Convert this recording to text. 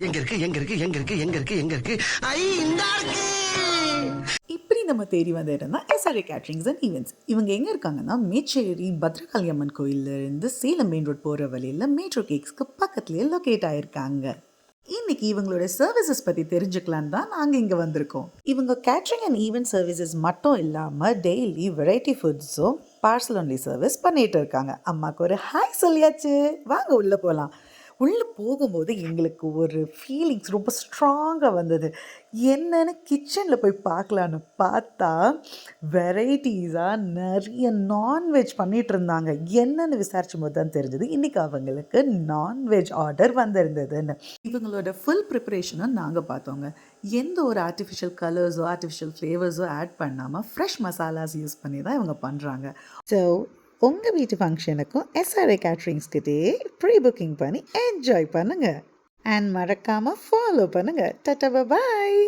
எங்க இருக்கு எங்க இருக்கு எங்க இருக்கு எங்க இருக்கு எங்க இருக்கு ஐ இந்த இருக்கு. இப்படி நம்ம தேடி வந்த இடம் தான் எஸ்ஆர்ஏ கேட்ரிங்ஸ் அண்ட் ஈவெண்ட்ஸ். இவங்க எங்கே இருக்காங்கன்னா, மேச்சேரி பத்ரகாளி அம்மன் கோயிலிருந்து சேலம் மெயின் ரோட் போகிற வழியில் மேட்ரோ கேக்ஸ்க்கு பக்கத்துலேயே லொக்கேட் ஆகிருக்காங்க. இன்னைக்கு இவங்களோட சர்வீசஸ் பற்றி தெரிஞ்சுக்கலான்னு தான் நாங்கள் இங்கே வந்திருக்கோம். இவங்க கேட்ரிங் அண்ட் ஈவெண்ட் சர்வீசஸ் மட்டும் இல்லாமல் டெய்லி வெரைட்டி ஃபுட்ஸும் பார்சல் ஒன்லி சர்வீஸ் பண்ணிகிட்டு இருக்காங்க. அம்மாவுக்கு ஒரு ஹாய் சொல்லியாச்சு, வாங்க உள்ளே போகலாம். உள்ளே போகும்போது எங்களுக்கு ஒரு ஃபீலிங்ஸ் ரொம்ப ஸ்ட்ராங்காக வந்தது. என்னென்னு கிச்சனில் போய் பார்க்கலான்னு பார்த்தா வெரைட்டிஸாக நிறைய நான்வெஜ் பண்ணிகிட்டு இருந்தாங்க. என்னென்னு விசாரிச்சும் போது தான் தெரிஞ்சது இன்றைக்கி அவங்களுக்கு நான்வெஜ் ஆர்டர் வந்திருந்ததுன்னு. இவங்களோட ஃபுல் ப்ரிப்பரேஷனும் நாங்கள் பார்த்தோங்க. எந்த ஒரு ஆர்டிஃபிஷியல் கலர்ஸோ ஆர்டிஃபிஷியல் ஃப்ளேவர்ஸோ ஆட் பண்ணாமல் ஃப்ரெஷ் மசாலாஸ் யூஸ் பண்ணி தான் இவங்க பண்ணுறாங்க. ஸோ உங்கள் வீட்டு ஃபங்க்ஷனுக்கும் எஸ்ஆர்ஏ கேட்ரிங்ஸ்கிட்டே ப்ரீ புக்கிங் பண்ணி என்ஜாய் பண்ணுங்கள். அண்ட் மறக்காமல் ஃபாலோ பண்ணுங்கள். டாடா பாய்.